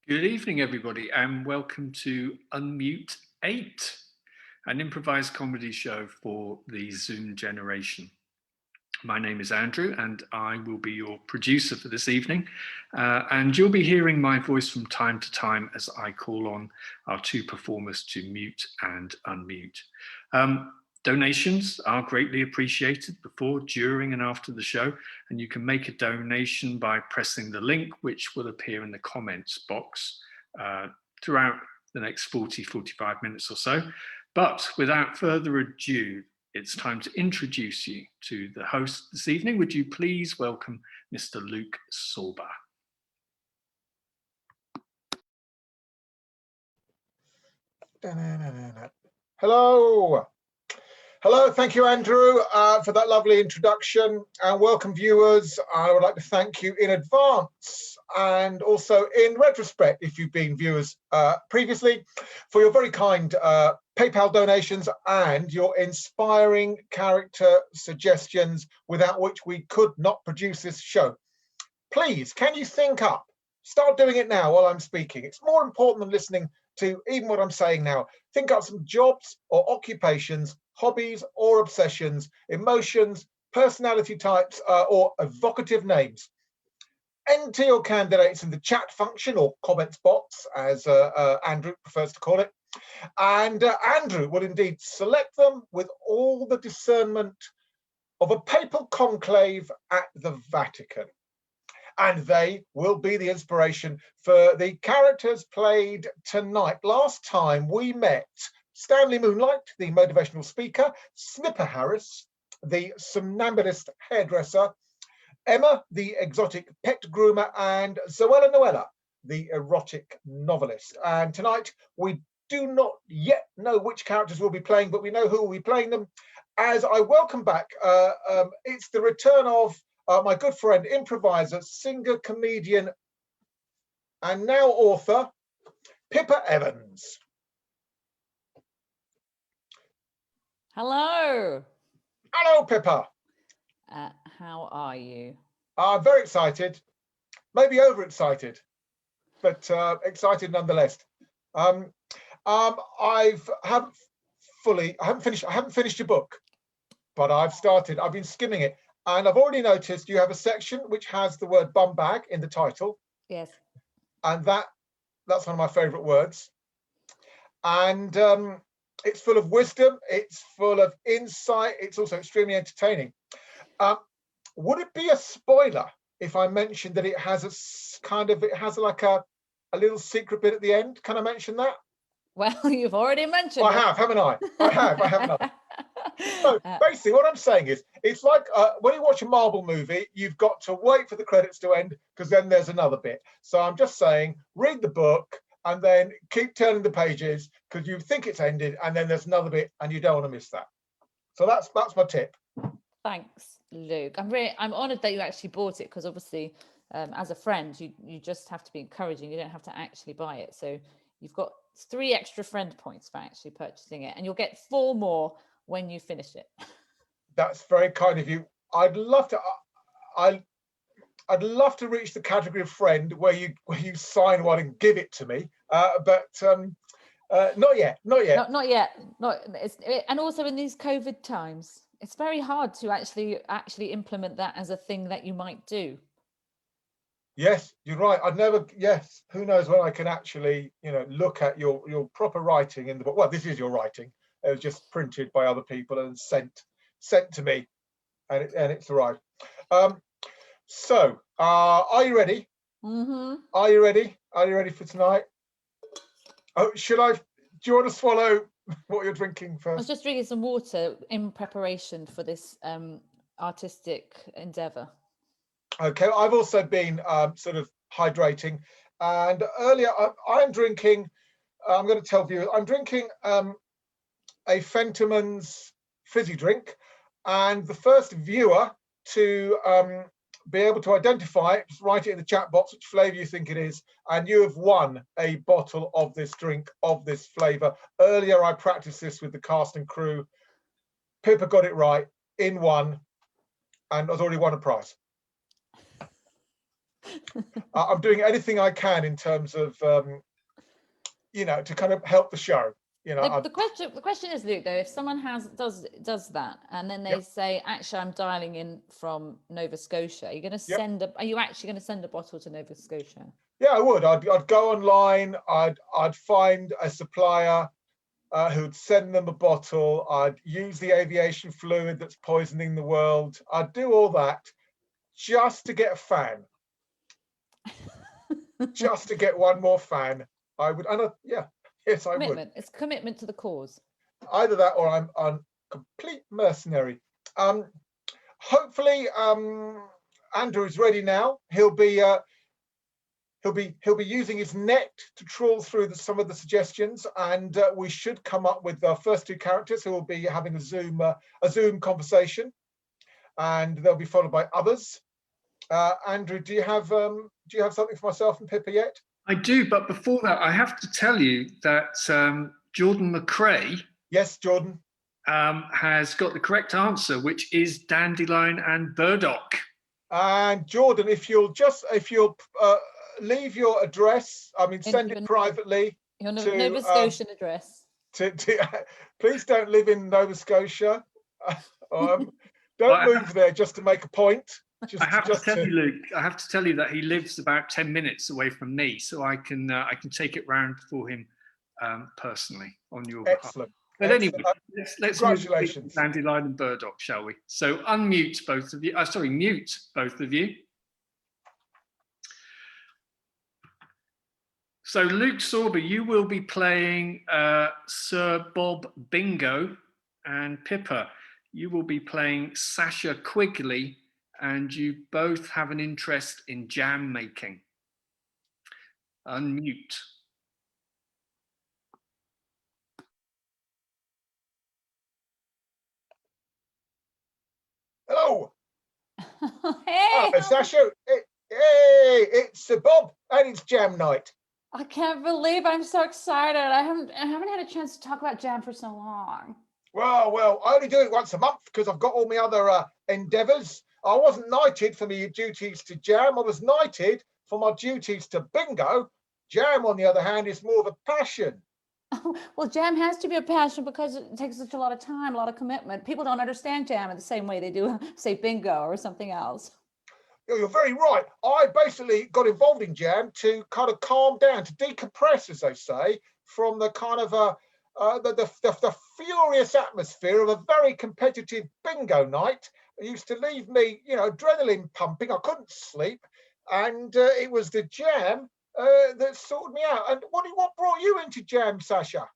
Good evening, everybody, and welcome to Unmute 8, an improvised comedy show for the Zoom generation. My name is Andrew, and I will be your producer for this evening. And you'll be hearing my voice from time to time as I call on our two performers to mute and unmute. Donations are greatly appreciated before, during, and after the show, and you can make a donation by pressing the link which will appear in the comments box throughout the next 45 minutes or so. But without further ado, it's time to introduce you to the host this evening. Would you please welcome Mr. Luke Sorba? Hello. Hello, thank you, Andrew, for that lovely introduction, and welcome, viewers. I would like to thank you in advance and also in retrospect, if you've been viewers previously, for your very kind PayPal donations and your inspiring character suggestions, without which we could not produce this show. Please, can you think up? Start doing it now while I'm speaking. It's more important than listening to even what I'm saying now. Think up some jobs or occupations, hobbies or obsessions, emotions, personality types, or evocative names. Enter your candidates in the chat function or comments box, as Andrew prefers to call it. And Andrew will indeed select them with all the discernment of a papal conclave at the Vatican. And they will be the inspiration for the characters played tonight. Last time we met Stanley Moonlight, the motivational speaker, Snipper Harris, the somnambulist hairdresser, Emma, the exotic pet groomer, and Zoella Noella, the erotic novelist. And tonight we do not yet know which characters we'll be playing, but we know who will be playing them. As I welcome back, it's the return of my good friend, improviser, singer, comedian, and now author, Pippa Evans. Hello. Hello, Pippa. How are you? I'm very excited, maybe overexcited, but excited nonetheless. I haven't finished your book, but I've been skimming it. And I've already noticed you have a section which has the word bum bag in the title. Yes. And that's one of my favorite words. And it's full of wisdom. It's full of insight. It's also extremely entertaining. Would it be a spoiler if I mentioned that it has like a little secret bit at the end? Can I mention that? Well, you've already mentioned I have, haven't I? I haven't I? So basically what I'm saying is, it's like when you watch a Marvel movie, you've got to wait for the credits to end because then there's another bit. So I'm just saying, read the book and then keep turning the pages because you think it's ended and then there's another bit and you don't want to miss that. So that's my tip. Thanks, Luke. I'm honoured that you actually bought it, because obviously as a friend, you just have to be encouraging. You don't have to actually buy it. So you've got 3 extra friend points for actually purchasing it, and you'll get 4 more when you finish it. That's very kind of you. I'd love to reach the category of friend where you sign one and give it to me, but not yet. Not yet. And also in these COVID times, it's very hard to actually implement that as a thing that you might do. Yes, you're right. Yes, who knows when I can actually, look at your proper writing in the book. Well, this is your writing. It was just printed by other people and sent to me, and it's arrived. So, are you ready? Mm-hmm. Are you ready? Are you ready for tonight? Oh, do you want to swallow what you're drinking first? I was just drinking some water in preparation for this artistic endeavour. Okay, I've also been sort of hydrating, and earlier I'm drinking. I'm going to tell viewers I'm drinking a Fentimans fizzy drink, and the first viewer to be able to identify it, just write it in the chat box which flavour you think it is, and you have won a bottle of this drink of this flavour. Earlier I practiced this with the cast and crew. Pippa got it right in one, and has already won a prize. I'm doing anything I can in terms of, you know, to kind of help the show. You know, the question is, Luke, though, if someone does that and then they say, actually, I'm dialing in from Nova Scotia, are you going to are you actually going to send a bottle to Nova Scotia? Yeah, I would. I'd go online. I'd find a supplier who'd send them a bottle. I'd use the aviation fluid that's poisoning the world. I'd do all that just to get a fan, just to get one more fan. I would, and yes, I would. It's commitment to the cause. Either that, or I'm a complete mercenary. Hopefully, Andrew is ready now. He'll be using his net to trawl through some of the suggestions, and we should come up with our first two characters who will be having a Zoom conversation, and they'll be followed by others. Andrew, do you have something for myself and Pippa yet? I do, but before that, I have to tell you that Jordan McRae, yes, Jordan, has got the correct answer, which is dandelion and burdock. And Jordan, if you'll leave your address, I mean, send it privately. Your Nova Scotian address. Please don't live in Nova Scotia. Don't move there just to make a point. I have to tell you, Luke. I have to tell you that he lives about 10 minutes away from me, so I can take it round for him personally on your behalf. Excellent. But anyway, let's congratulations. Move to dandelion and burdock, shall we? So unmute both of you. Sorry, mute both of you. So Luke Sorba, you will be playing Sir Bob Bingo, and Pippa, you will be playing SASHA Quigley, and you both have an interest in jam making. Unmute. Hello. Hey. SASHA. Hey, it's Bob, and it's jam night. I can't believe I'm so excited. I haven't had a chance to talk about jam for so long. Well, I only do it once a month because I've got all my other endeavours. I wasn't knighted for my duties to jam. I was knighted for my duties to bingo. Jam, on the other hand, is more of a passion. Well, jam has to be a passion because it takes such a lot of time, a lot of commitment. People don't understand jam in the same way they do, say, bingo or something else. You're very right. I basically got involved in jam to kind of calm down, to decompress, as they say, from the kind of the furious atmosphere of a very competitive bingo night. It used to leave me, you know, adrenaline pumping. I couldn't sleep, and it was the jam that sorted me out. And what brought you into jam, SASHA?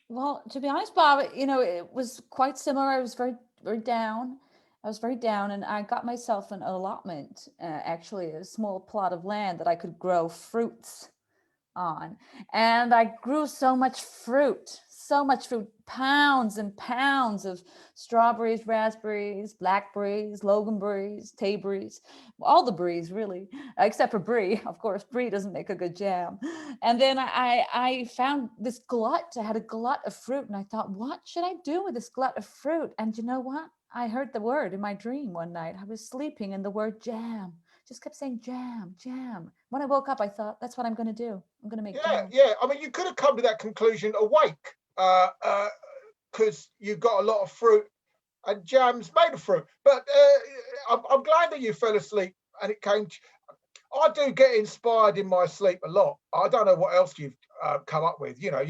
Well, to be honest, Bob, you know, it was quite similar. I was very, very down. And I got myself an allotment, actually a small plot of land that I could grow fruits on. And I grew so much fruit, pounds and pounds of strawberries, raspberries, blackberries, loganberries, tayberries, all the berries really, except for brie. Of course, brie doesn't make a good jam. And then I found this glut. I had a glut of fruit, and I thought, what should I do with this glut of fruit? And you know what? I heard the word in my dream one night. I was sleeping, and the word jam just kept saying jam, jam. When I woke up, I thought, that's what I'm going to do. I'm going to make jam. Yeah. I mean, you could have come to that conclusion awake, because you've got a lot of fruit, and jam's made of fruit. But I'm glad that you fell asleep and it came. I do get inspired in my sleep a lot. I don't know what else you've come up with. You know,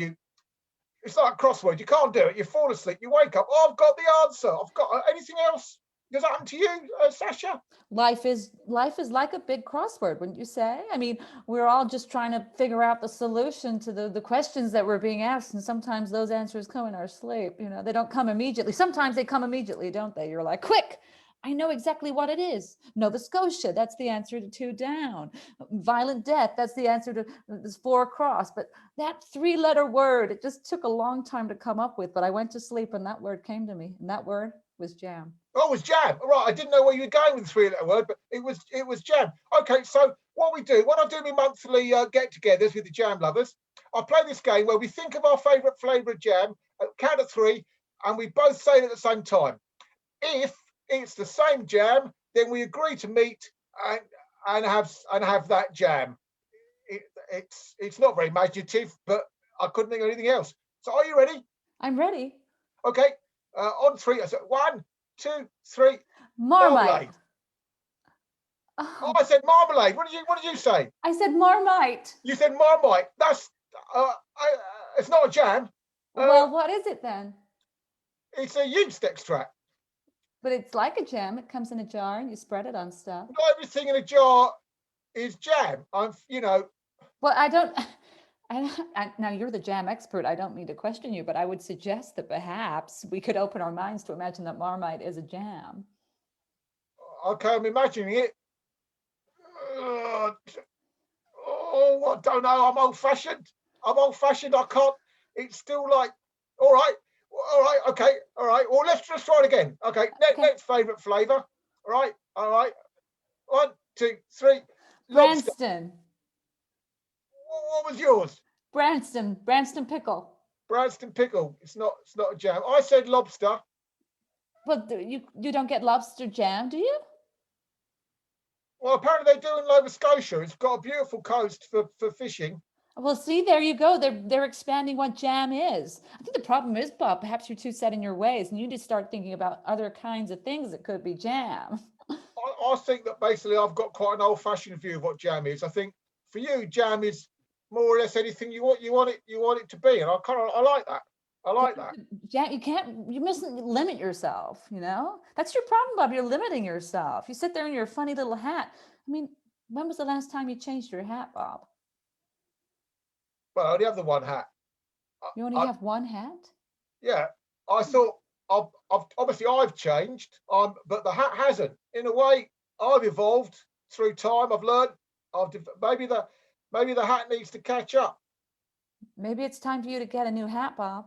it's like crossword. You can't do it. You fall asleep. You wake up. Oh, I've got the answer. I've got anything else. Does that happen to you, SASHA? Life is like a big crossword, wouldn't you say? I mean, we're all just trying to figure out the solution to the questions that we're being asked. And sometimes those answers come in our sleep. You know, they don't come immediately. Sometimes they come immediately, don't they? You're like, quick, I know exactly what it is. Nova Scotia, that's the answer to 2 down. Violent death, that's the answer to this 4 across. But that 3-letter word, it just took a long time to come up with. But I went to sleep and that word came to me. And that word was jam. Oh, it was jam. Right, I didn't know where you were going with the 3-letter word, but it was jam. Okay, so what we do, when I do my monthly get-togethers with the jam lovers, I play this game where we think of our favourite flavour of jam, count of 3, and we both say it at the same time. If it's the same jam, then we agree to meet and have that jam. It's not very imaginative, but I couldn't think of anything else. So are you ready? I'm ready. Okay. On three. I said 1, 2, 3. Marmite. Oh, I said marmalade. What did you say? I said Marmite. You said marmite. That's it's not a jam. Well, what is it then? It's a yeast extract. But it's like a jam. It comes in a jar and you spread it on stuff. Not everything in a jar is jam. Well, now you're the jam expert. I don't mean to question you, but I would suggest that perhaps we could open our minds to imagine that Marmite is a jam. Okay, I'm imagining it. Oh, I don't know. I'm old-fashioned. I can't. It's still like, all right, okay, all right. Well, let's just try it again. Okay, next favourite flavour. All right. 1, 2, 3. Lobster. Branston. What was yours? Branston pickle. Branston pickle. It's not a jam. I said lobster. Well, you don't get lobster jam, do you? Well, apparently they do in Nova Scotia. It's got a beautiful coast for fishing. Well, see, there you go. They're expanding what jam is. I think the problem is, Bob, perhaps you're too set in your ways and you just start thinking about other kinds of things that could be jam. I think that basically I've got quite an old-fashioned view of what jam is. I think for you, jam is more or less anything you want it to be, and I like that. I like that. Jam, you mustn't limit yourself, That's your problem, Bob. You're limiting yourself. You sit there in your funny little hat. I mean, when was the last time you changed your hat, Bob? Well, I only have the one hat. You only have one hat? Yeah, I thought I've changed, but the hat hasn't. In a way, I've evolved through time. I've learned. Maybe the hat needs to catch up. Maybe it's time for you to get a new hat, Bob.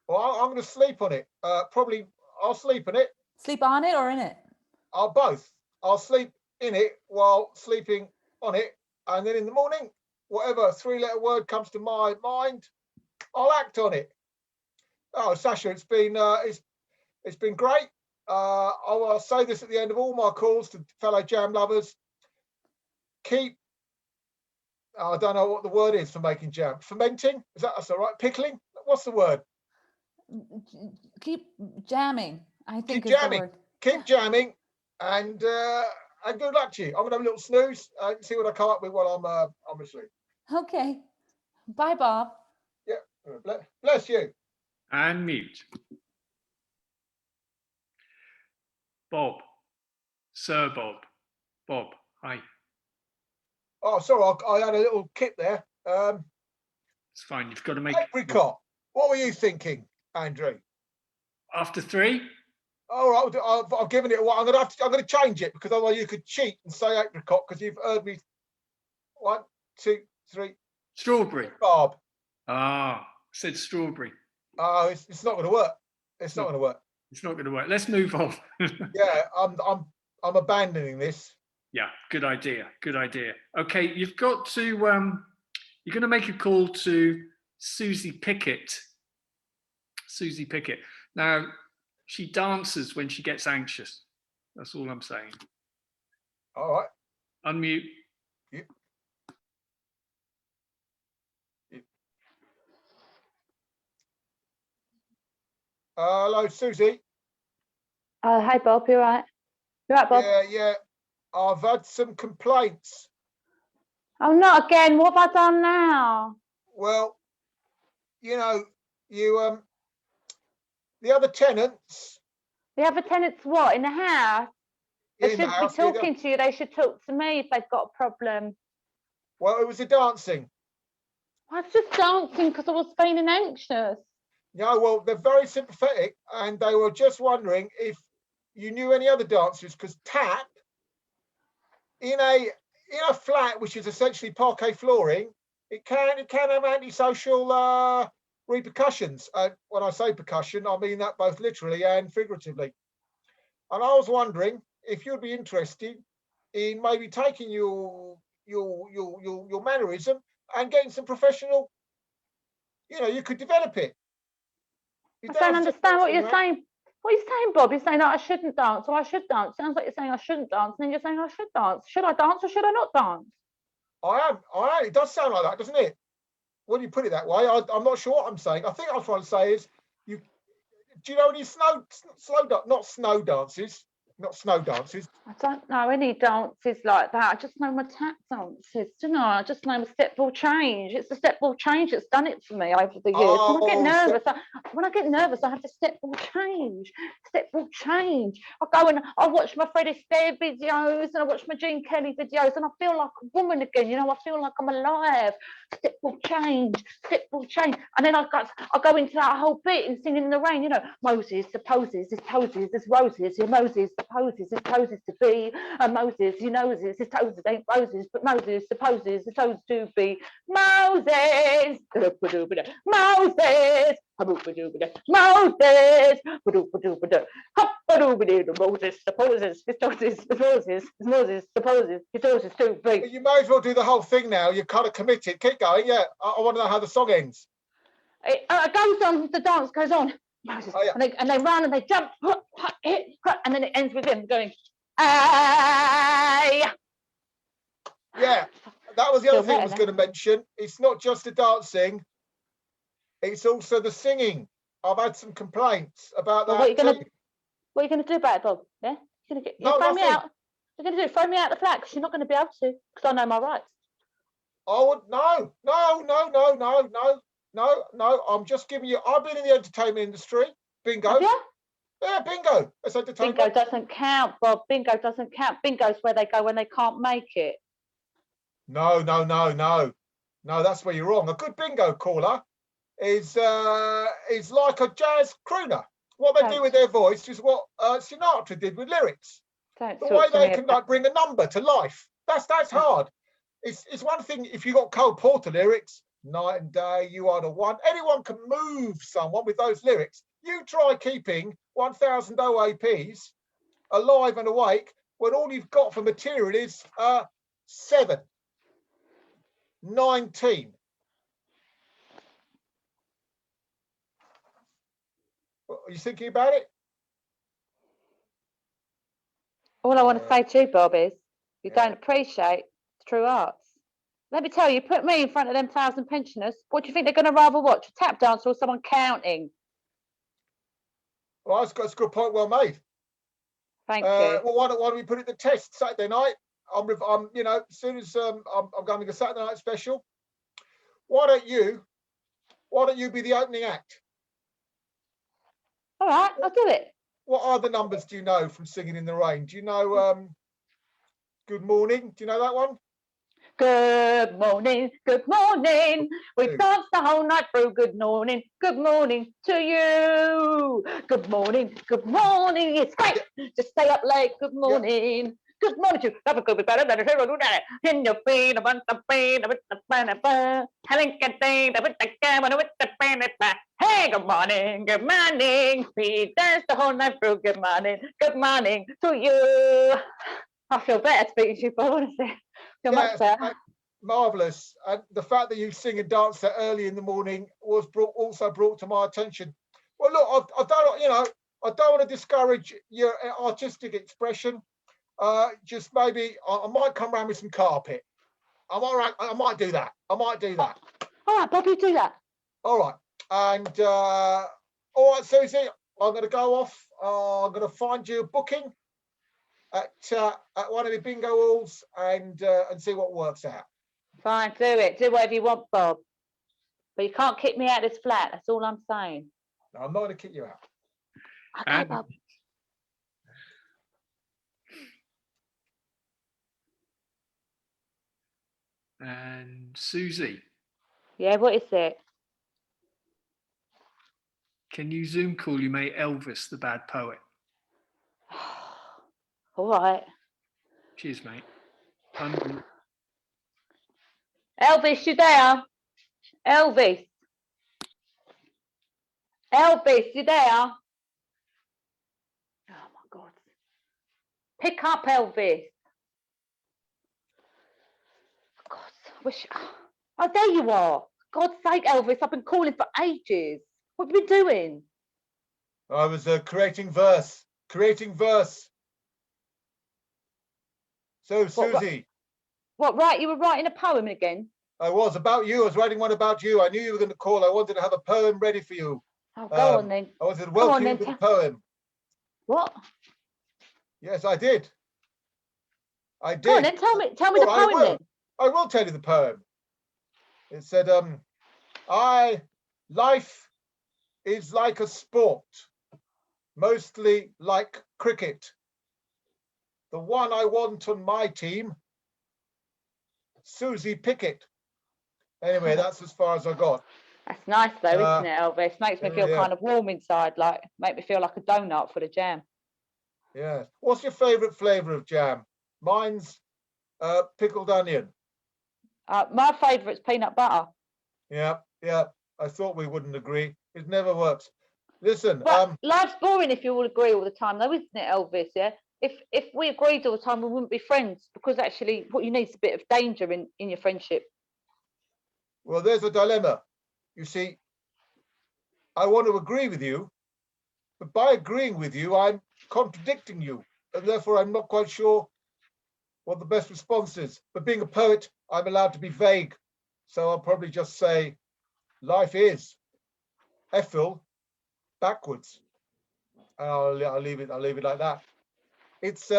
Well, I'm going to sleep on it. Probably I'll sleep in it. Sleep on it or in it? I'll both. I'll sleep in it while sleeping on it, and then in the morning, whatever 3-letter word comes to my mind, I'll act on it. Oh, SASHA, it's been great. I'll say this at the end of all my calls to fellow jam lovers. I don't know what the word is for making jam. Fermenting? That's all right. Pickling? What's the word? Keep jamming, I think Keep is jamming. the word. Keep jamming, and good luck to you. I'm gonna have a little snooze and see what I come up with while I'm asleep. Okay. Bye, Bob. Yeah. Bless you. And mute. Bob. Sir Bob. Bob, hi. Oh, sorry, I had a little kip there. It's fine. You've got to make apricot. What were you thinking, Andrew? After 3? All right, I've given it a while. I'm going to change it because otherwise you could cheat and say apricot because you've heard me. 1, 2, 3. Strawberry. Barb. Ah, I said strawberry. Oh, it's not going to work. It's not going to work. It's not going to work. Let's move on. Yeah, I'm abandoning this. Yeah, good idea. Good idea. Okay, you've got to you're going to make a call to Susie Pickett. Susie Pickett. Now, she dances when she gets anxious. That's all I'm saying. All right. Unmute. Yeah. Hello, Susie. Hi, Bob. You all right? You all right, Bob? Yeah. I've had some complaints. Oh, not again. What have I done now? Well, you the other tenants. The other tenants what? In the house? They shouldn't be talking to you. They should talk to me if they've got a problem. Well, it was the dancing. I was just dancing because I was feeling anxious. Yeah, well, they're very sympathetic, and they were just wondering if you knew any other dancers, because tap in a flat which is essentially parquet flooring, it can have antisocial repercussions. When I say percussion, I mean that both literally and figuratively. And I was wondering if you'd be interested in maybe taking your mannerism and getting some professional. You could develop it. I don't understand what you're saying. What are you saying, Bob? You're saying that I shouldn't dance or I should dance. Sounds like you're saying I shouldn't dance, and then you're saying I should dance. Should I dance or should I not dance? I am. It does sound like that, doesn't it? When you put it that way, I'm not sure what I'm saying. I think what I'm trying to say is, do you know any not snow dances? Not snow dances. I don't know any dances like that. I just know my tap dances, don't I? I just know my step ball change. It's the step ball change that's done it for me over the years. When I get nervous, I have to step ball change. Step ball change. I go and I watch my Fred Astaire videos and I watch my Gene Kelly videos and I feel like a woman again. You know, I feel like I'm alive. Step ball change. Step ball change. And then I go into that whole bit and singing in the rain. You know, Moses, the poses, his toesies, his roses, your Moses, the poses, his poses to be, and Moses, he knows his toes ain't roses, but Moses supposes his toes to be Moses, Moses, Moses, Moses supposes his toes, Moses supposes his toes to be. You may as well do the whole thing now. You're kind of committed. Keep going. Yeah, I want to know how the song ends. It goes on. The dance goes on. Moses, oh, yeah. and they run and they jump, and then it ends with him going, "Ay." Yeah, that was the other thing I was going to mention. It's not just the dancing; it's also the singing. I've had some complaints about that. What are you going to do about it, Bob? Yeah, you're going to throw me out. You're going to throw me out the flat because you're not going to be able to because I know my rights. Oh no! No, I'm just giving you. I've been in the entertainment industry. Bingo. Have you? Yeah, bingo. That's entertainment. Bingo doesn't count, Bob. Bingo doesn't count. Bingo's where they go when they can't make it. No. That's where you're wrong. A good bingo caller is like a jazz crooner. What they do with their voice is what Sinatra did with lyrics. The way they can like bring a number to life. That's hard. It's one thing if you got Cole Porter lyrics. Night and day, you are the one. Anyone can move someone with those lyrics. You try keeping 1,000 OAPs alive and awake when all you've got for material is 7, 19. Are you thinking about it? All I want to say to you, Bob, is you don't appreciate true arts. Let me tell you, put me in front of them 1,000 pensioners. What do you think they're going to rather watch? A tap dancer or someone counting? Well, that's a good point. Well made. Thank you. Well, why don't we put it to test Saturday night? I'm as soon as I'm going to a Saturday night special. Why don't you be the opening act? All right, I'll do it. What other numbers do you know from Singing in the Rain? Do you know Good Morning? Do you know that one? Good morning, good morning. We've danced the whole night through. Good morning to you. Good morning, it's great. Just stay up late. Good morning. Good morning to you. Have a good better than a hero do that. In your feet, I want the pain, I want the pain, having a day, I want the camera with the pain. Hey, good morning, we danced the whole night through. Good morning to you. I feel better speaking to you, Bob, honestly. Feel much better. Marvellous. And the fact that you sing and dance that early in the morning was also brought to my attention. Well, look, I don't want to discourage your artistic expression. Just maybe I might come round with some carpet. I'm all right. I might do that. All right, Bob, you do that. All right. And all right, Susie, I'm going to go off. I'm going to find you a booking at one of the bingo halls and see what works out. Fine, do it. Do whatever you want, Bob. But you can't kick me out of this flat. That's all I'm saying. No, I'm not going to kick you out. Okay, Bob. And Susie. Yeah, what is it? Can you Zoom call you mate Elvis, the bad poet? All right. Cheers, mate. Elvis, you there? Elvis, you there? Oh my God. Pick up, Elvis. God, oh, there you are. God's sake, Elvis, I've been calling for ages. What have you been doing? I was creating verse. So, Susie. What, right? You were writing a poem again? I was about you. I was writing one about you. I knew you were going to call. I wanted to have a poem ready for you. Oh, go on then. I wanted to welcome you with a poem. What? Yes, I did. I did. Go on then, tell me the poem then. I will tell you the poem. It said, life is like a sport, mostly like cricket. The one I want on my team, Susie Pickett. Anyway, that's as far as I got. That's nice though, isn't it, Elvis? Makes me feel kind of warm inside, like make me feel like a donut for the jam. Yeah. What's your favourite flavour of jam? Mine's pickled onion. My favourite's peanut butter. Yeah. I thought we wouldn't agree. It never works. Listen, life's boring if you all agree all the time, though, isn't it, Elvis? Yeah. If we agreed all the time, we wouldn't be friends, because actually, what you need is a bit of danger in your friendship. Well, there's a dilemma. You see, I want to agree with you, but by agreeing with you, I'm contradicting you, and therefore I'm not quite sure what the best response is. But being a poet, I'm allowed to be vague, so I'll probably just say, life is Ethel backwards. And I'll leave it like that. It's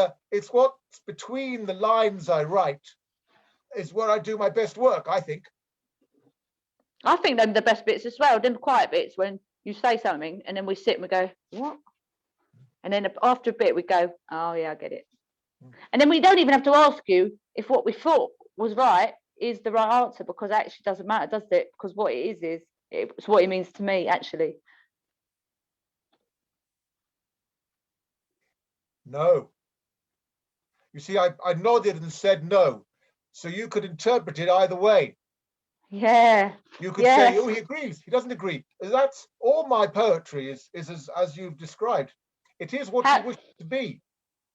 what's between the lines I write is where I do my best work, I think. I think them the best bits as well, them quiet bits when you say something and then we sit and we go, what? And then after a bit we go, oh yeah, I get it. And then we don't even have to ask you if what we thought was right is the right answer, because it actually doesn't matter, does it? Because what it is it's what it means to me, actually. No. You see, I nodded and said no. So you could interpret it either way. Yeah. You could say, oh, he agrees, he doesn't agree. That's all my poetry is as you've described. It is what you wish it to be.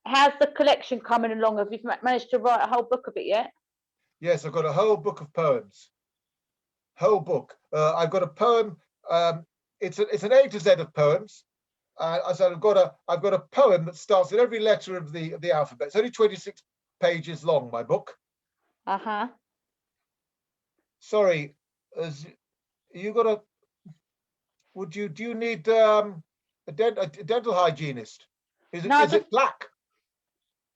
How's the collection coming along? Have you managed to write a whole book of it yet? Yes, I've got a whole book of poems. Whole book. I've got a poem. It's an A to Z of poems. So I've got a poem that starts with every letter of the alphabet. It's only 26 pages long, my book. Uh-huh. Sorry, you got a? Do you need a dental hygienist? Is it black?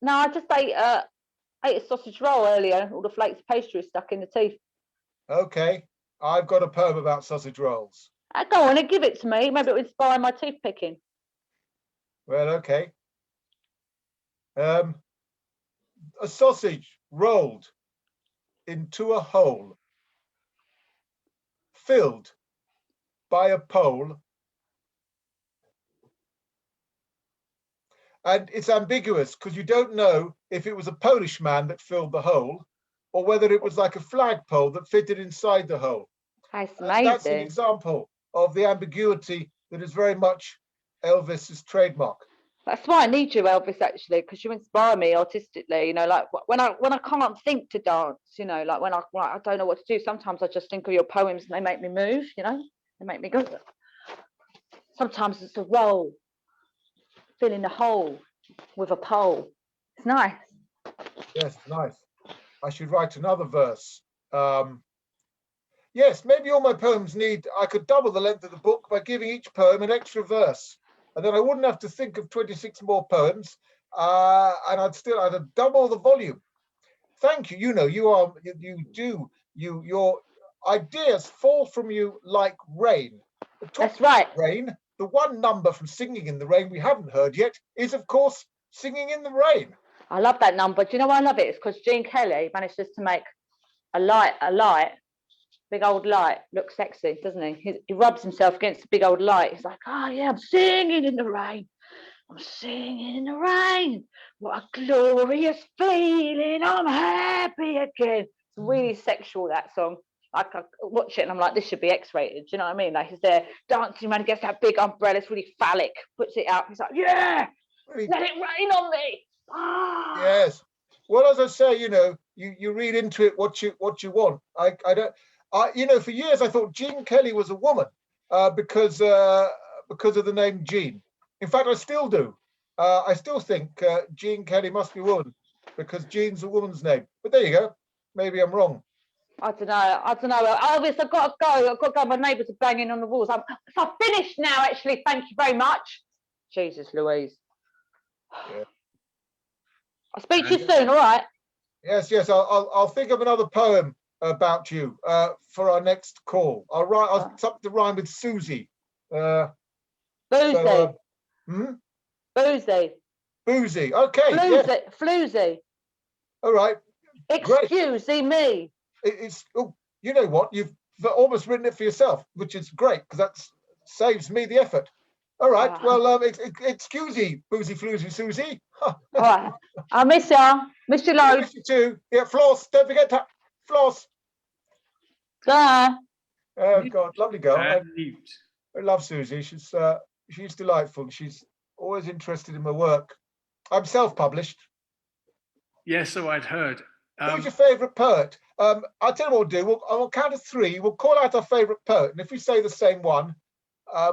No, I just ate a sausage roll earlier. All the flakes of pastry stuck in the teeth. Okay, I've got a poem about sausage rolls. Go on and give it to me. Maybe it'll inspire my tooth picking. Well, okay. A sausage rolled into a hole, filled by a pole, and it's ambiguous because you don't know if it was a Polish man that filled the hole or whether it was like a flagpole that fitted inside the hole. That's amazing. That's an example of the ambiguity that is very much Elvis's trademark. That's why I need you, Elvis, actually, because you inspire me artistically. You know, like when I can't think to dance, you know, like when I don't know what to do, sometimes I just think of your poems and they make me move, you know, they make me go. Sometimes it's a roll, filling the hole with a pole. It's nice. Yes, nice. I should write another verse. Yes, maybe all my poems I could double the length of the book by giving each poem an extra verse. And then I wouldn't have to think of 26 more poems, and I'd have double the volume. Thank you. You know, your ideas fall from you like rain. That's right. Rain. The one number from Singing in the Rain we haven't heard yet is, of course, Singing in the Rain. I love that number. Do you know why I love it? It's because Gene Kelly manages to make a light, big old light, look sexy, doesn't he? He rubs himself against the big old light. He's like, oh yeah, I'm singing in the rain. I'm singing in the rain. What a glorious feeling. I'm happy again. It's really sexual, that song. Like I watch it and I'm like, this should be X-rated. Do you know what I mean? Like he's there dancing around against that big umbrella. It's really phallic. Puts it out. He's like, yeah, let it rain on me. Ah. Yes. Well, as I say, you know, you read into it what you want. I don't. You know, for years I thought Gene Kelly was a woman because of the name Gene. In fact, I still do. I still think Jean Kelly must be a woman because Jean's a woman's name. But there you go. Maybe I'm wrong. I don't know. Elvis, I've got to go. I've got to go. My neighbours are banging on the walls. I'm finished now, actually. Thank you very much. Jesus Louise. Yeah. I'll speak to you soon, all right? Yes. I'll think of another poem about you for our next call. I'll something to rhyme with Susie. Boozy. Boozy. Boozy. Okay. Floozy. Yes. Floozy. All right. Excuse me. It's you know what? You've almost written it for yourself, which is great because that saves me the effort. All right. Well, excuse me, Boozy Floozy Susie. All right. I miss ya. Miss you loads. Miss you too. Yeah, floss. Don't forget to floss. Bye. Oh God, lovely girl. I Mute. love Susie. She's delightful. She's always interested in my work. I'm self-published. Yes, so I'd heard. Who's your favourite poet? I'll tell you what we'll do. I'll count to three. We'll call out our favourite poet, and if we say the same one,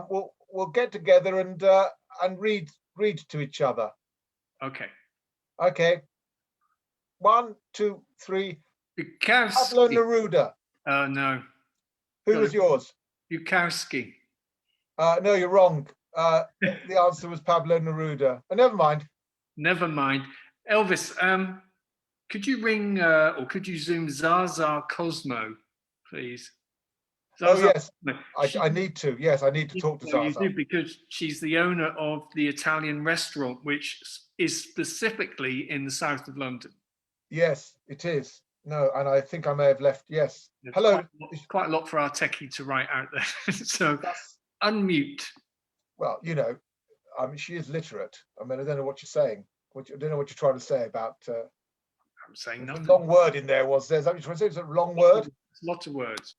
we'll get together and read to each other. Okay. Okay. 1, 2, 3. Pablo Neruda. Oh no. Who was yours? Bukowski. No, you're wrong. The answer was Pablo Neruda. Never mind. Never mind. Elvis, could you ring or could you Zoom ZARZAR COSMO, please? ZARZAR, yes, I need to. Yes, I need to talk to ZARZAR. You do, because she's the owner of the Italian restaurant, which is specifically in the south of London. Yes, it is. No, and I think I may have left. Yes. Hello. Quite a lot for our techie to write out there. So unmute. Well, you know, I mean, she is literate. I mean, I don't know what you're saying. I don't know what you're trying to say about. I'm saying nothing. A long word in there was there. Is that what you're trying to say? It's a long word. Lots of words.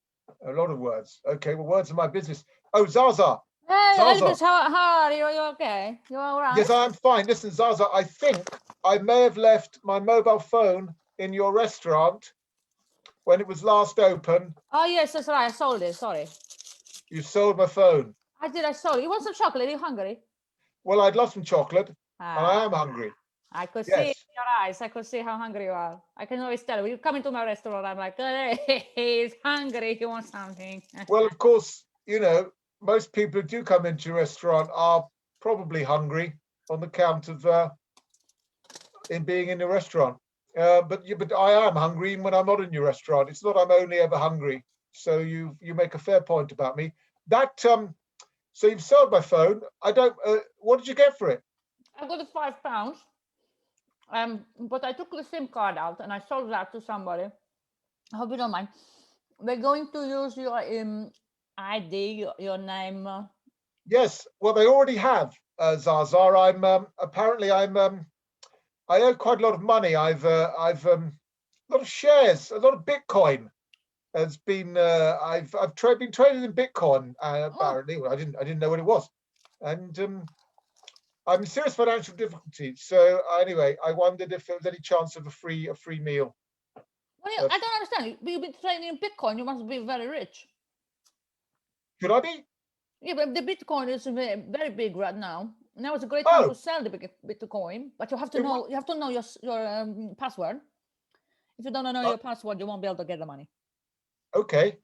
A lot of words. Okay, well, words are my business. Oh, ZARZAR. Hey, ZARZAR. Elvis, how are you? Are you okay? You all right? Yes, I'm fine. Listen, ZARZAR, I think I may have left my mobile phone in your restaurant when it was last open. Oh, yes, that's right. I sold it. Sorry. You sold my phone. I sold it. You want some chocolate? Are you hungry? Well, I'd love some chocolate, and I am hungry. I could see in your eyes. I could see how hungry you are. I can always tell. When you come into my restaurant, I'm like, hey, he's hungry. He wants something. Well, of course, you know, most people who do come into your restaurant are probably hungry on the count of in being in the restaurant. But I am hungry even when I'm not in your restaurant. It's not I'm only ever hungry. So you make a fair point about me. That so you've sold my phone. I don't. What did you get for it? I got it £5. But I took the SIM card out and I sold that to somebody. I hope you don't mind. We're going to use your ID, your name. Yes. Well, they already have. ZARZAR. I owe quite a lot of money. I've a lot of shares, a lot of Bitcoin has been. I've been traded in Bitcoin. Apparently, well, I didn't know what it was, and I'm in serious financial difficulties. So anyway, I wondered if there was any chance of a free meal. Well, I don't understand. You've been trading in Bitcoin. You must be very rich. Should I be? Yeah, but the Bitcoin is very big right now. Now it's a great time to sell the Bitcoin, but you have to know your password. If you don't know your password, you won't be able to get the money. Okay,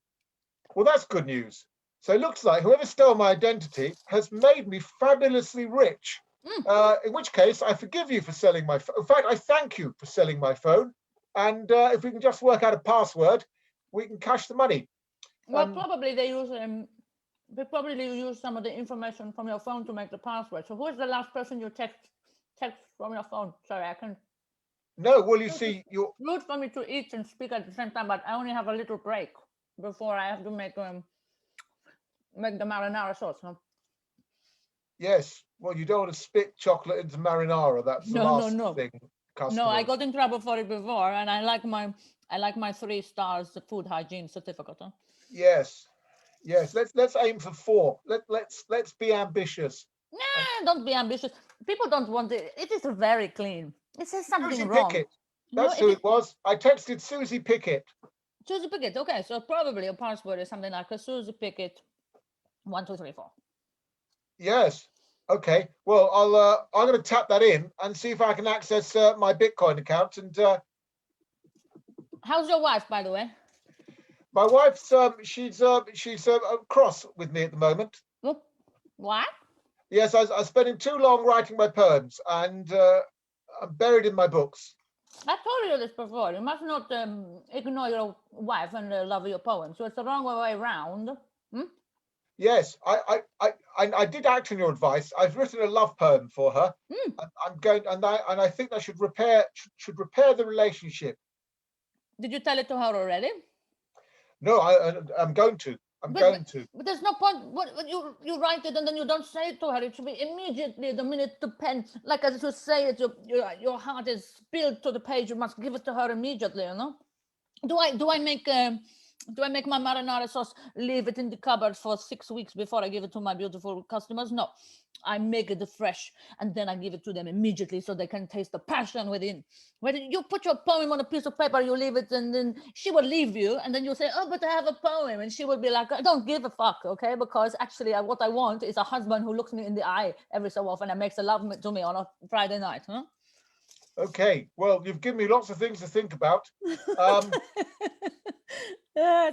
well that's good news. So it looks like whoever stole my identity has made me fabulously rich. In which case, I forgive you for selling my phone. In fact, I thank you for selling my phone. And if we can just work out a password, we can cash the money. Well, probably they use some of the information from your phone to make the password. So who is the last person you text from your phone? Sorry, I can. No, well, you see, you're rude for me to eat and speak at the same time, but I only have a little break before I have to make the marinara sauce. Huh? Yes. Well, you don't want to spit chocolate into marinara. That's the last thing. No, I got in trouble for it before, and I like my 3 stars food hygiene certificate. Huh? Yes. Let's aim for 4. Let's be ambitious. Nah, don't be ambitious. People don't want it. It is very clean. It says something Susie wrong. Pickett. That's who it was. I texted Susie Pickett. Susie Pickett. Okay, so probably your password is something like a Susie Pickett 1, 2, 3, 4. Yes. Okay. Well, I'm going to tap that in and see if I can access my Bitcoin account. And How's your wife, by the way? my wife's she's cross with me at the moment. Oh, what? Yes, I was spending too long writing my poems, and I'm buried in my books. I told you this before. You must not ignore your wife and love your poems. So it's the wrong way around. Hmm? Yes, I did act on your advice. I've written a love poem for her. Mm. I'm going, and I think that should repair the relationship. Did you tell it to her already? No, I'm going to. I'm going to. But there's no point. What you write it and then you don't say it to her. It should be immediately the minute the pen, like as you say it, your heart is spilled to the page. You must give it to her immediately. You know. Do I make my marinara sauce, leave it in the cupboard for 6 weeks before I give it to my beautiful customers? No, I make it fresh and then I give it to them immediately so they can taste the passion within. When you put your poem on a piece of paper, you leave it, and then she will leave you, and then you say, "Oh, but I have a poem," and she will be like, "I don't give a fuck, okay? Because actually, what I want is a husband who looks me in the eye every so often and makes a love to me on a Friday night." Huh? Okay. Well, you've given me lots of things to think about.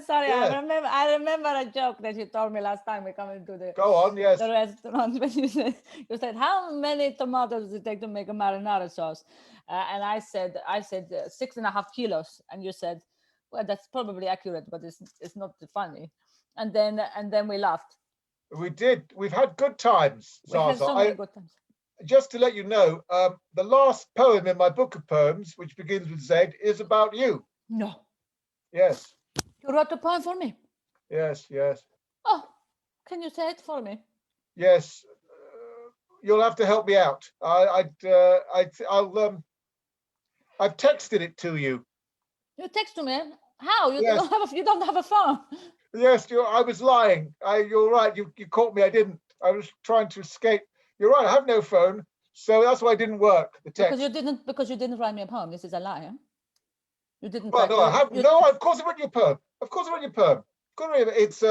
Sorry, Yeah. I remember a joke that you told me last time we come into the Go on. Yes. the restaurant when you said how many tomatoes does it take to make a marinara sauce, and I said 6.5 kilos, and you said, well, that's probably accurate, but it's not funny, and then we laughed. We did. We've had good times, We had so many good times. Just to let you know, the last poem in my book of poems, which begins with Z, is about you. No, Yes. you wrote a poem for me. Yes. Yes. Oh, can you say it for me? Yes. You'll have to help me out. I've texted it to you. You text to me. How? You Yes. don't have a phone. Yes, I was lying. You're right. You caught me. I didn't. I was trying to escape. You're right. I have no phone, so that's why it didn't work. The text. Because you didn't write me a poem. This is a lie. Huh? You didn't. Well, no, I have. No, of course I wrote your poem. Of course I wrote your poem. It's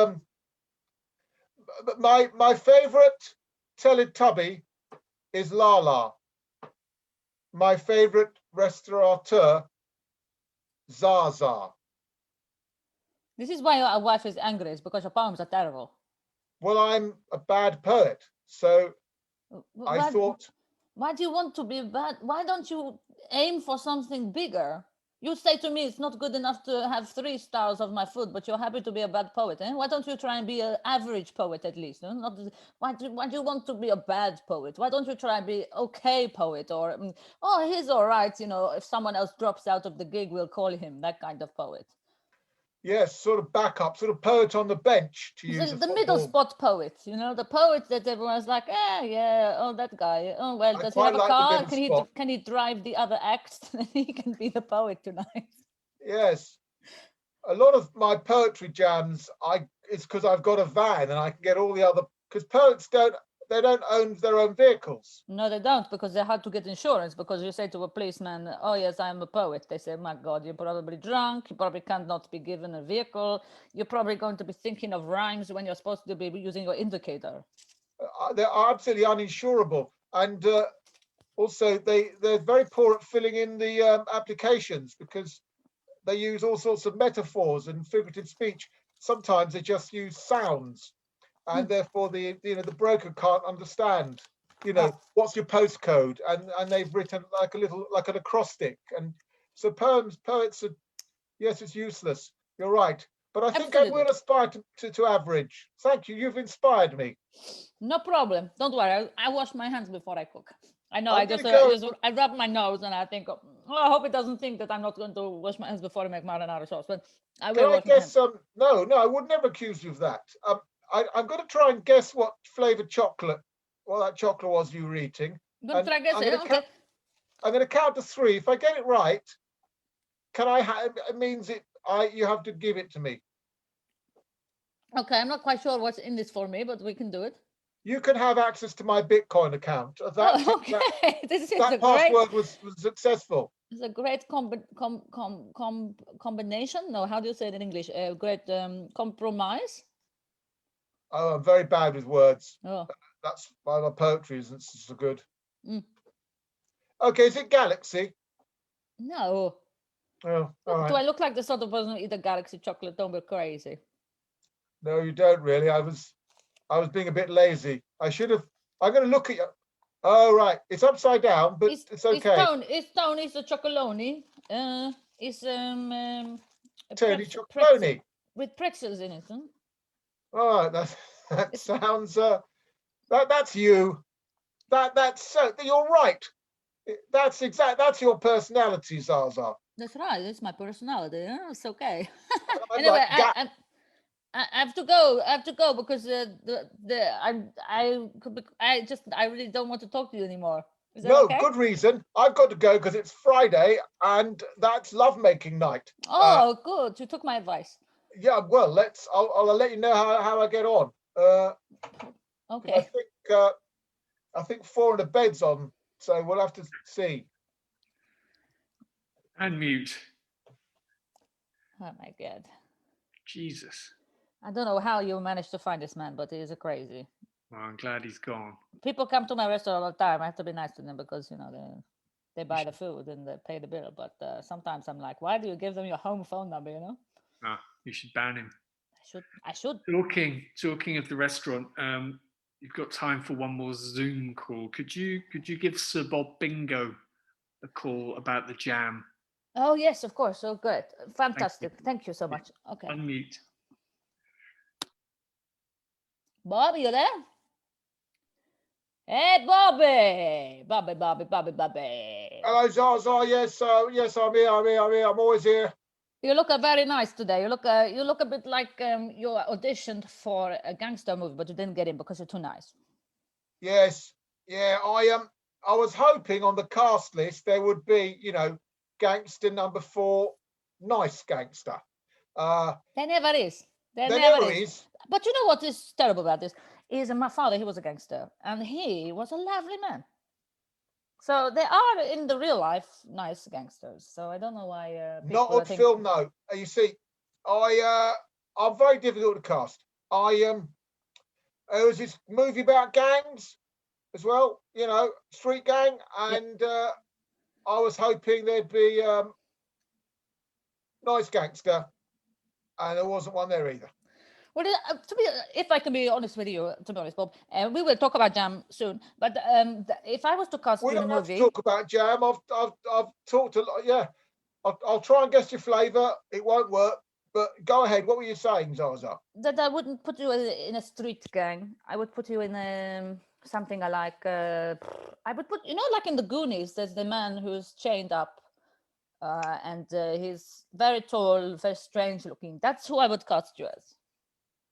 my favorite Teletubby is Lala. My favorite restaurateur, ZARZAR. This is why your wife is angry. It's because your poems are terrible. Well, I'm a bad poet, so I thought. Why do you want to be bad? Why don't you aim for something bigger? You say to me it's not good enough to have 3 stars of my food, but you're happy to be a bad poet. Eh? Why don't you try and be an average poet at least? No? Not, why do you want to be a bad poet? Why don't you try and be okay poet? Or, oh, he's all right. You know, if someone else drops out of the gig, we'll call him that kind of poet. Yes, sort of backup, sort of poet on the bench, to use the middle spot poet, you know, the poet that everyone's like, yeah, oh, that guy. Oh, well, does he have a car? Can he drive the other act? Then he can be the poet tonight. Yes. A lot of my poetry jams, it's because I've got a van and I can get all the other, because poets don't own their own vehicles. No, they don't, because they had to get insurance, because you say to a policeman, oh yes, I'm a poet. They say, my God, you're probably drunk. You probably cannot be given a vehicle. You're probably going to be thinking of rhymes when you're supposed to be using your indicator. They're absolutely uninsurable. And also they're very poor at filling in the applications, because they use all sorts of metaphors and figurative speech. Sometimes they just use sounds. And therefore the broker can't understand, what's your postcode, and they've written like an acrostic, and so poets are, yes, it's useless. You're right, but I think I will aspire to average. Thank you, you've inspired me. No problem, don't worry. I wash my hands before I cook. I know. I rub my nose and I think, oh, I hope it doesn't think that I'm not going to wash my hands before I make marinara sauce, but I will. Can I guess? No, I would never accuse you of that. I'm going to try and guess what flavored chocolate, that chocolate was you were eating. Don't try guess it. Okay. I'm going to count to 3. If I get it right, can I have? It means you have to give it to me. Okay, I'm not quite sure what's in this for me, but we can do it. You can have access to my Bitcoin account. That password was successful. It's a great combination. No, how do you say it in English? A great compromise. Oh, I'm very bad with words. Oh, That's why my poetry isn't so good. Mm. Okay, is it Galaxy? No. Oh, all Do right. I look like the sort of person who eat a Galaxy chocolate? Don't be crazy. No, you don't really. I was being a bit lazy. I should have. I'm going to look at you. Oh, right. It's upside down, but it's okay. It's Tony, it's a chocolonely. It's a Tony pretzel, Chocolonely. with pretzels in it. Huh? All right, that sounds. That's you. That's you're right. That's your personality, Zarzar. That's right. That's my personality. Huh? It's okay. I'm Anyway, like I have to go. I have to go because I really don't want to talk to you anymore. Is that no, okay? good reason. I've got to go because it's Friday and that's lovemaking night. Oh, good. You took my advice. Yeah, well, I'll let you know how I get on. Okay. I think 4 in the bed's on, so we'll have to see. Unmute. Oh my God. Jesus. I don't know how you managed to find this man, but he is a crazy. Well, I'm glad he's gone. People come to my restaurant all the time. I have to be nice to them because, you know, they buy the food and they pay the bill. But sometimes I'm like, why do you give them your home phone number, you know? Ah, you should ban him. I should. Talking of the restaurant, you've got time for one more Zoom call. Could you give Sir Bob Bingo a call about the jam? Oh, yes, of course. Oh, good. Fantastic. Thank you so much. Okay. Unmute. Bobby, you there? Hey, Bobby. Bobby. Hello, Zarzar. Yes, yes, I'm here. I'm always here. You look very nice today. You look a bit like you auditioned for a gangster movie, but you didn't get in because you're too nice. Yes, yeah. I was hoping on the cast list there would be, you know, gangster number 4, nice gangster. There never is. There never is. But you know what is terrible about this? Is my father, he was a gangster, and he was a lovely man. So they are in the real life nice gangsters. So I don't know why. Not on film, no. You see, I'm very difficult to cast. There was this movie about gangs as well, you know, street gang, and I was hoping there'd be nice gangster, and there wasn't one there either. Well, if I can be honest with you, to be honest, Bob, we will talk about Jam soon. But if I was to cast you in a movie, we don't have to talk about Jam. I've talked a lot. Yeah, I'll try and guess your flavour. It won't work, but go ahead. What were you saying, Zarzar? That I wouldn't put you in a street gang. I would put you in something I like. I would put, you know, like in the Goonies. There's the man who's chained up, and he's very tall, very strange looking. That's who I would cast you as.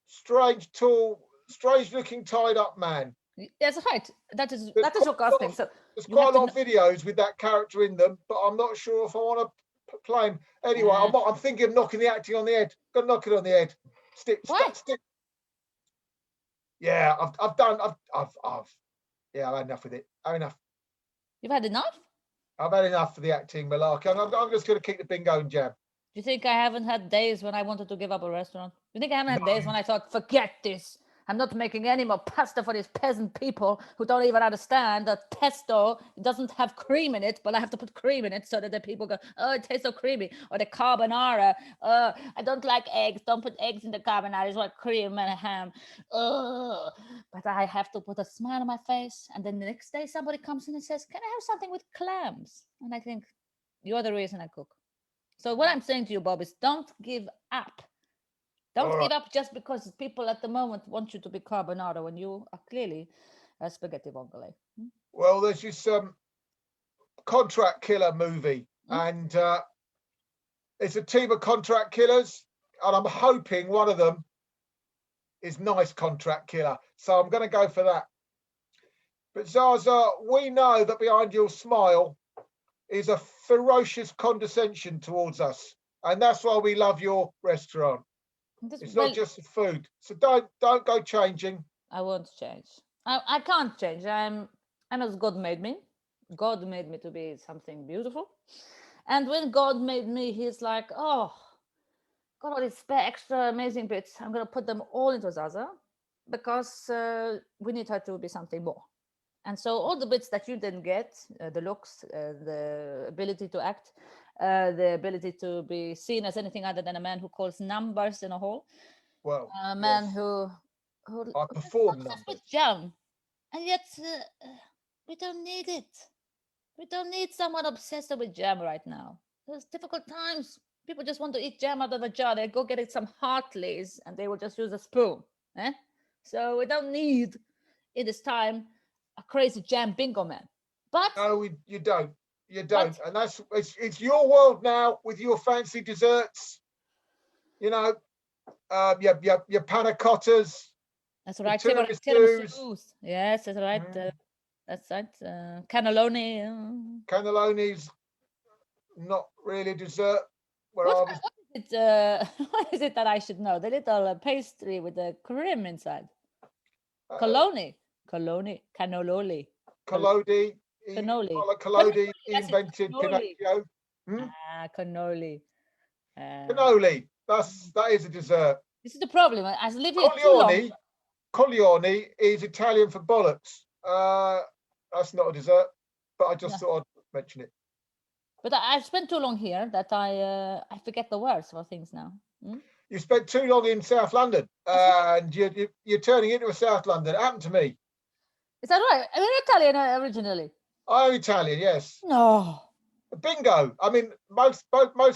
Strange, tall, strange-looking, tied-up man. That's right. That is your casting. So there's quite a lot of videos with that character in them, but I'm not sure if I want to play him. Anyway, I'm thinking of knocking the acting on the head. Got to knock it on the head. Stick. Yeah, I've had enough with it. I've enough. You've had enough? I've had enough for the acting malarkey. I'm just going to keep the bingo and jam. Do you think I haven't had days when I wanted to give up a restaurant? Do you think I haven't had days when I thought, forget this. I'm not making any more pasta for these peasant people who don't even understand that pesto doesn't have cream in it, but I have to put cream in it so that the people go, oh, it tastes so creamy. Or the carbonara, I don't like eggs. Don't put eggs in the carbonara. It's like cream and ham. But I have to put a smile on my face. And then the next day somebody comes in and says, can I have something with clams? And I think, you're the reason I cook. So what I'm saying to you, Bob, is don't give up. Don't give up just because people at the moment want you to be carbonara when you are clearly a spaghetti vongole. Well, there's this contract killer movie, and it's a team of contract killers, and I'm hoping one of them is nice contract killer. So I'm going to go for that. But Zarzar, we know that behind your smile is a ferocious condescension towards us, and that's why we love your restaurant. It's not just the food, so don't go changing. I won't change. I can't change. I'm as God made me. God made me to be something beautiful, and when God made me, He's like, oh, got all these extra amazing bits. I'm gonna put them all into ZARZAR, because we need her to be something more. And so all the bits that you didn't get, the looks, the ability to act, the ability to be seen as anything other than a man who calls numbers in a hall, Well, a man yes. who I perform obsessed numbers. with jam, and yet we don't need it. We don't need someone obsessed with jam right now. There's difficult times. People just want to eat jam out of a jar. They go get it some Hartleys, and they will just use a spoon. So we don't need in this time a crazy jam bingo man. But No, you don't. You don't. And that's it's your world now with your fancy desserts. You know, your panna cottas. that's right. Tiramisus. Tiramisus. Yes, that's right. Mm. That's right. Cannelloni. Cannelloni's not really a dessert. Where What I was, is it? What is it that I should know? The little pastry with the cream inside. Cannelloni. Cannelloni. Cannoli. Cannoli. Cannoli Yes, it's invented cannoli. Pinocchio. Cannoli. Cannoli. That is a dessert. This is the problem. I've lived here too long. Coglioni is Italian for bollocks. That's not a dessert, but I just thought I'd mention it. But I've spent too long here that I forget the words for things now. You spent too long in South London, and you're turning into a South London. It happened to me. Is that right? Are you Italian originally? I'm Italian, yes. No. Bingo. I mean, most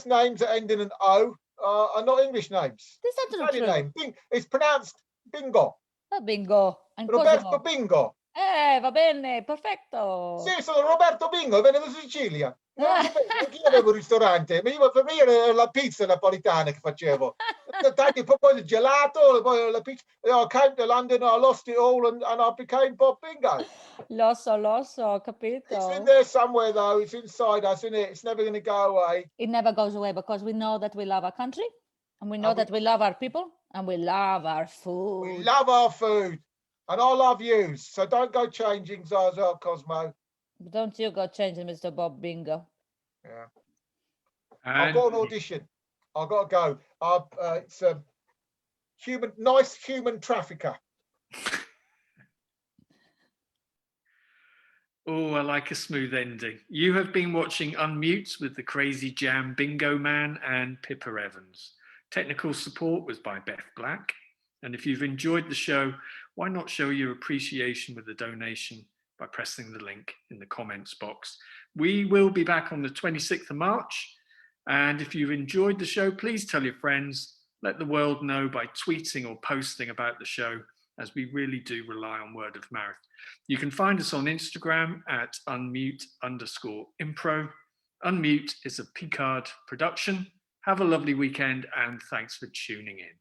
names that end in an O are not English names. This is not true. Name. It's pronounced Bingo. Bingo. And Roberto Cosmo. Bingo. Va bene, perfetto. Sì, sono Roberto Bingo, vengo da Sicilia. Io avevo un ristorante, ma per me era la pizza napolitana che facevo. Poi il gelato, poi la pizza. I came to London, I lost it all, and I became Bob Bingo. Lo so, capito. It's in there somewhere, though. It's inside us, isn't it? It's never going to go away. It never goes away because we know that we love our country, and we know that we love our people, and we love our food. We love our food, and I love you. So don't go changing, ZARZAR, Cosmo. Don't you go changing, Mr. Bob Bingo. Yeah. I've got an audition. I've got to go. It's a nice human trafficker. Oh, I like a smooth ending. You have been watching Unmute with the Crazy Jam Bingo Man and Pippa Evans. Technical support was by Beth Black. And if you've enjoyed the show, why not show your appreciation with a donation by pressing the link in the comments box. We will be back on the 26th of March. And if you've enjoyed the show, please tell your friends, let the world know by tweeting or posting about the show, as we really do rely on word of mouth. You can find us on Instagram at unmute_impro. Unmute is a PICKETT production. Have a lovely weekend and thanks for tuning in.